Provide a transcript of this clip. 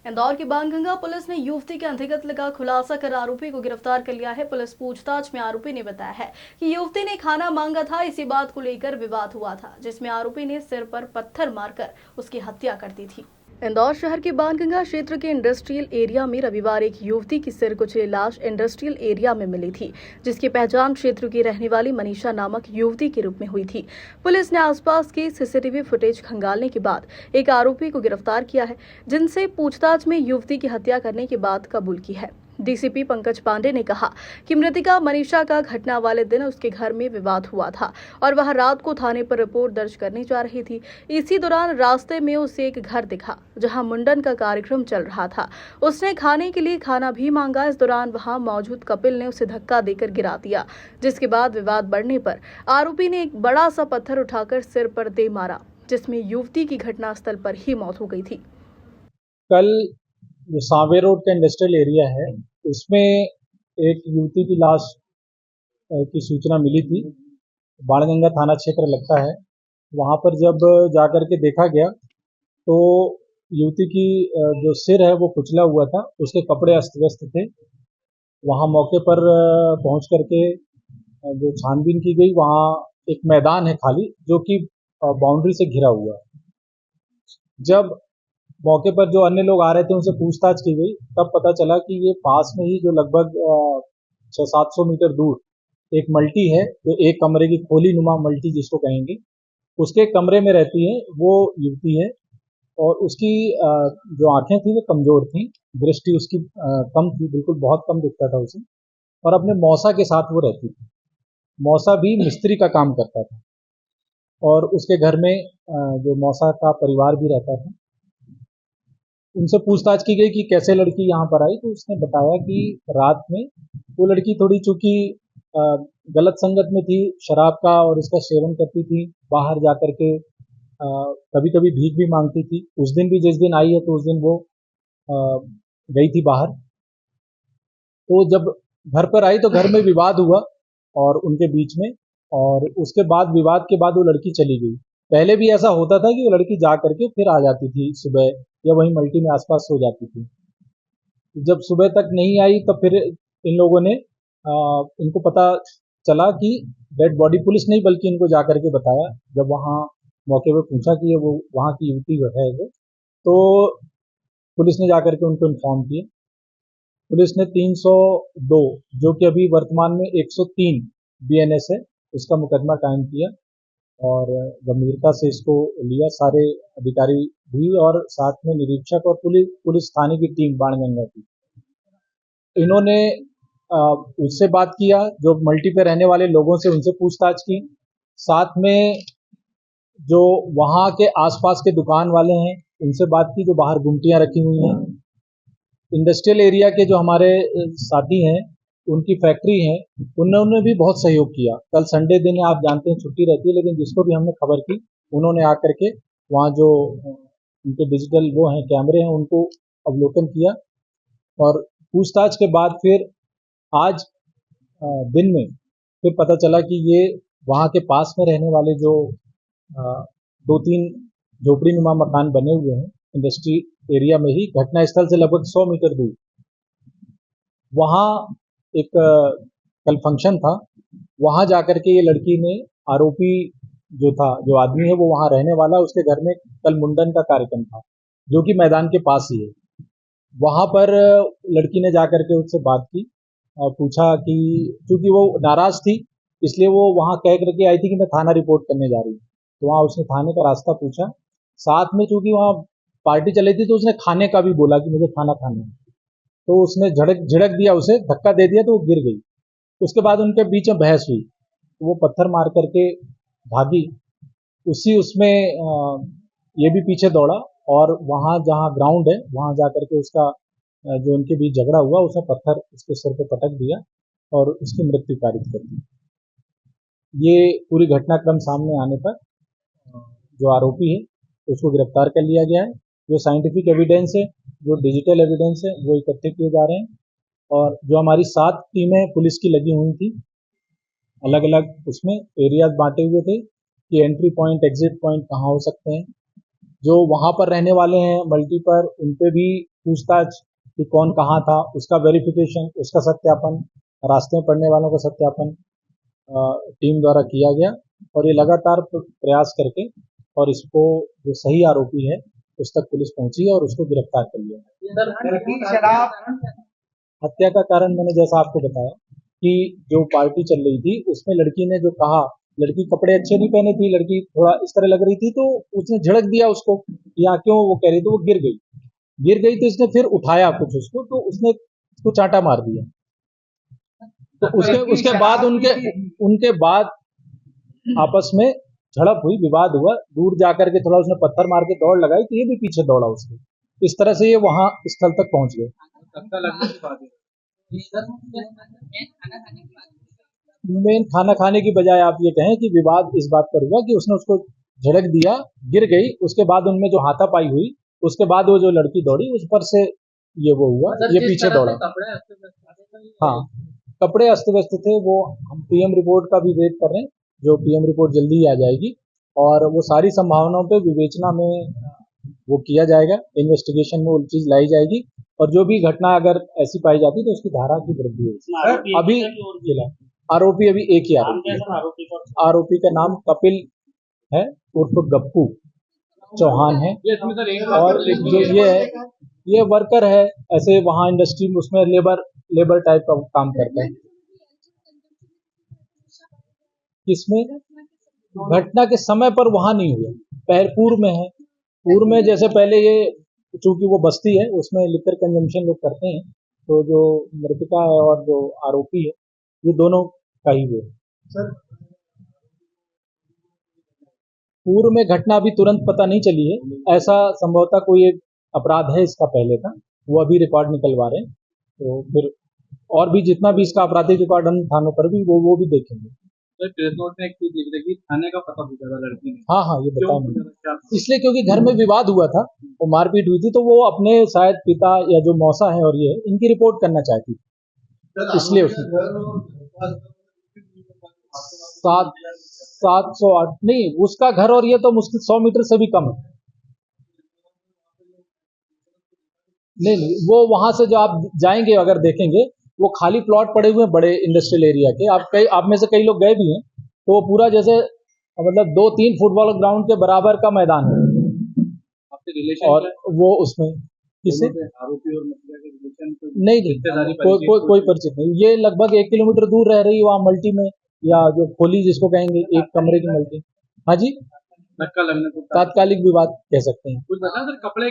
इंदौर की बाणगंगा पुलिस ने युवती के अंतर्गत का खुलासा कर आरोपी को गिरफ्तार कर लिया है। पुलिस पूछताछ में आरोपी ने बताया है कि युवती ने खाना मांगा था। इसी बात को लेकर विवाद हुआ था, जिसमें आरोपी ने सिर पर पत्थर मारकर उसकी हत्या कर दी थी। इंदौर शहर के बाणगंगा क्षेत्र के इंडस्ट्रियल एरिया में रविवार एक युवती की सिर कुचली लाश इंडस्ट्रियल एरिया में मिली थी, जिसकी पहचान क्षेत्र की रहने वाली मनीषा नामक युवती के रूप में हुई थी। पुलिस ने आसपास की सीसीटीवी फुटेज खंगालने के बाद एक आरोपी को गिरफ्तार किया है, जिनसे पूछताछ में युवती की हत्या करने की बात कबूल की है। डीसीपी पंकज पांडे ने कहा कि मृतका मनीषा का घटना वाले दिन उसके घर में विवाद हुआ था और वह रात को थाने पर रिपोर्ट दर्ज करने जा रही थी। इसी दौरान रास्ते में उसे एक घर दिखा जहां मुंडन का कार्यक्रम चल रहा था। उसने खाने के लिए खाना भी मांगा। इस दौरान वहां मौजूद कपिल ने उसे धक्का देकर गिरा दिया, जिसके बाद विवाद बढ़ने पर आरोपी ने एक बड़ा सा पत्थर उठाकर सिर पर दे मारा, जिसमें युवती की घटनास्थल पर ही मौत हो गई थी। कल जो सांवे रोड का इंडस्ट्रियल एरिया है, उसमें एक युवती की लाश की सूचना मिली थी। बाणगंगा थाना क्षेत्र लगता है। वहां पर जब जाकर के देखा गया तो युवती की जो सिर है वो कुचला हुआ था, उसके कपड़े अस्त व्यस्त थे। वहां मौके पर पहुंच करके जो छानबीन की गई, वहां एक मैदान है खाली जो कि बाउंड्री से घिरा हुआ है। जब मौके पर जो अन्य लोग आ रहे थे उनसे पूछताछ की गई, तब पता चला कि ये पास में ही जो लगभग 600-700 मीटर दूर एक मल्टी है, जो एक कमरे की खोली नुमा मल्टी जिसको कहेंगे, उसके कमरे में रहती है वो युवती है। और उसकी जो आंखें थी वो कमजोर थी, दृष्टि उसकी कम थी, बिल्कुल बहुत कम दिखता था उसे। और अपने मौसा के साथ वो रहती थी। मौसा भी मिस्त्री का काम करता था और उसके घर में जो मौसा का परिवार भी रहता था। उनसे पूछताछ की गई कि कैसे लड़की यहाँ पर आई, तो उसने बताया कि रात में वो लड़की थोड़ी चूंकि गलत संगत में थी, शराब का और इसका सेवन करती थी, बाहर जा करके कभी कभी भीख भी मांगती थी। उस दिन भी जिस दिन आई है तो उस दिन वो गई थी बाहर। तो जब घर पर आई तो घर में विवाद हुआ और उनके बीच में, और उसके बाद विवाद के बाद वो लड़की चली गई। पहले भी ऐसा होता था कि वो लड़की जा करके फिर आ जाती थी सुबह, या वहीं मल्टी में आसपास सो जाती थी। जब सुबह तक नहीं आई तब फिर इन लोगों ने इनको पता चला कि डेड बॉडी, पुलिस नहीं बल्कि इनको जा करके बताया। जब वहाँ मौके पर पूछा कि ये वो वहाँ की युवती है वो, तो पुलिस ने जा करके उनको इन्फॉर्म किया। पुलिस ने 302, जो कि अभी वर्तमान में 103 बीएनएस है, उसका मुकदमा कायम किया और गंभीरता से इसको लिया सारे अधिकारी भी, और साथ में निरीक्षक और पुलिस थाने की टीम बाणगंगा की। इन्होंने उससे बात किया, जो मल्टी पे रहने वाले लोगों से उनसे पूछताछ की, साथ में जो वहां के आसपास के दुकान वाले हैं उनसे बात की, जो बाहर गुमटियां रखी हुई हैं। इंडस्ट्रियल एरिया के जो हमारे साथी हैं, उनकी फैक्ट्री है, उन्होंने भी बहुत सहयोग किया। कल संडे दिन है, आप जानते हैं छुट्टी रहती है, लेकिन जिसको भी हमने खबर की उन्होंने आकर के वहाँ जो उनके डिजिटल वो हैं कैमरे हैं उनको अवलोकन किया। और पूछताछ के बाद फिर आज दिन में फिर पता चला कि ये वहाँ के पास में रहने वाले जो 2-3 झोपड़ी नुमा मकान बने हुए हैं इंडस्ट्री एरिया में ही, घटना स्थल से लगभग 100 मीटर दूर, वहाँ एक कल फंक्शन था। वहां जाकर के ये लड़की ने, आरोपी जो था, जो आदमी है वो वहां रहने वाला, उसके घर में कल मुंडन का कार्यक्रम था जो कि मैदान के पास ही है। वहां पर लड़की ने जाकर के उससे बात की और पूछा कि क्योंकि वो नाराज थी इसलिए वो वहां कह करके आई थी कि मैं थाना रिपोर्ट करने जा रही हूँ। तो वहां उसने थाने का रास्ता पूछा। साथ में चूंकि वहां पार्टी चली थी तो उसने खाने का भी बोला कि मुझे खाना खाना है। तो उसने झिड़क दिया, उसे धक्का दे दिया तो वो गिर गई। उसके बाद उनके बीच में बहस हुई, तो वो पत्थर मार करके भागी। उसमें ये भी पीछे दौड़ा और वहां जहां ग्राउंड है वहां जा करके उसका जो उनके बीच झगड़ा हुआ, उसने पत्थर उसके सिर पे पटक दिया और उसकी मृत्यु कारित कर दी। ये पूरी घटनाक्रम सामने आने पर जो आरोपी है उसको गिरफ्तार कर लिया गया है। जो साइंटिफिक एविडेंस है, जो डिजिटल एविडेंस है, वो इकट्ठे किए जा रहे हैं। और जो हमारी 7 टीमें पुलिस की लगी हुई थी, अलग अलग उसमें एरियाज बांटे हुए थे कि एंट्री पॉइंट एग्जिट पॉइंट कहाँ हो सकते हैं। जो वहां पर रहने वाले हैं मल्टी पर, उन पे भी पूछताछ कि कौन कहाँ था, उसका वेरिफिकेशन, उसका सत्यापन, रास्ते में पड़ने वालों का सत्यापन टीम द्वारा किया गया और ये लगातार प्रयास करके और इसको जो सही आरोपी है उस तक पुलिस पहुंची है और उसको गिरफ्तार कर लिया। हत्या का कारण मैंने जैसा आपको बताया कि जो पार्टी चल रही थी उसमें लड़की ने जो कहा, लड़की कपड़े अच्छे नहीं पहने थी, लड़की थोड़ा इस तरह लग रही थी, तो उसने झड़क दिया उसको, या क्यों वो कह रही, तो वो गिर गई तो इसने फिर उठाया कुछ उसको, तो उसने उसको चांटा मार दिया। तो उसके बाद उनके बाद आपस में झड़प हुई, विवाद हुआ, दूर जाकर के थोड़ा उसने पत्थर मार के दौड़ लगाई, तो ये भी पीछे दौड़ा उसके, इस तरह से ये वहां स्थल तक पहुंच गए। मेन खाना खाने की बजाय आप ये कहें कि विवाद इस बात पर हुआ कि उसने उसको झड़क दिया, गिर गई, उसके बाद उनमें जो हाथापाई हुई, उसके बाद वो जो लड़की दौड़ी उस पर से ये वो हुआ, ये पीछे दौड़ा। हाँ, कपड़े अस्त व्यस्त थे, वो हम पीएम रिपोर्ट का भी वेट कर रहे हैं, जो पीएम रिपोर्ट जल्दी ही आ जाएगी और वो सारी संभावनाओं पे विवेचना में वो किया जाएगा, इन्वेस्टिगेशन में वो चीज लाई जाएगी और जो भी घटना अगर ऐसी पाई जाती तो उसकी धारा की वृद्धि होगी। अभी फिलहाल आरोपी अभी एक ही आरोपी है। आरोपी का नाम कपिल है उर्फ गप्पू चौहान है और जो ये है ये वर्कर है, ऐसे वहाँ इंडस्ट्री में उसमें लेबर टाइप का काम करता है। किसमें घटना के समय पर वहां नहीं हुआ, पूर्व में है। पूर्व में जैसे पहले ये चूंकि वो बस्ती है उसमें लिकर कंजम्पशन लोग करते हैं, तो जो मृतका है और जो आरोपी है ये दोनों का ही हुआ। पूर्व में घटना अभी तुरंत पता नहीं चली है, ऐसा संभवतः कोई एक अपराध है इसका पहले का, वो अभी रिकॉर्ड निकलवा रहे हैं, तो फिर और भी जितना भी इसका आपराधिक रिकॉर्ड हम थानों पर भी वो भी देखेंगे। प्रेस नोट में एक चीज लिख रही थाने का पता पूछा था लड़की ने। हाँ, ये बताया मैंने, इसलिए क्योंकि घर में विवाद हुआ था, वो मारपीट हुई थी, तो वो अपने शायद पिता या जो मौसा है और ये इनकी रिपोर्ट करना चाहती थी, इसलिए उसने 708 नहीं, उसका घर और ये तो मुश्किल 100 मीटर से भी कम है। नहीं, वो वहां से जो आप जाएंगे अगर देखेंगे वो खाली प्लॉट पड़े हुए हैं बड़े इंडस्ट्रियल एरिया के, आप में से कई लोग गए भी हैं, तो वो पूरा जैसे मतलब 2-3 फुटबॉल ग्राउंड के बराबर का मैदान है। आपसे रिलेशन और वो उसमें किससे आरोपी और रिलेशन नहीं, कोई परिचित नहीं, ये लगभग 1 किलोमीटर दूर रह रही है वहाँ मल्टी में, या जो खोली जिसको कहेंगे एक कमरे की मल्टी। हाँ जी, धक्का लगने को तात्कालिक विवाद कह सकते हैं। कुछ बता सर, कपड़े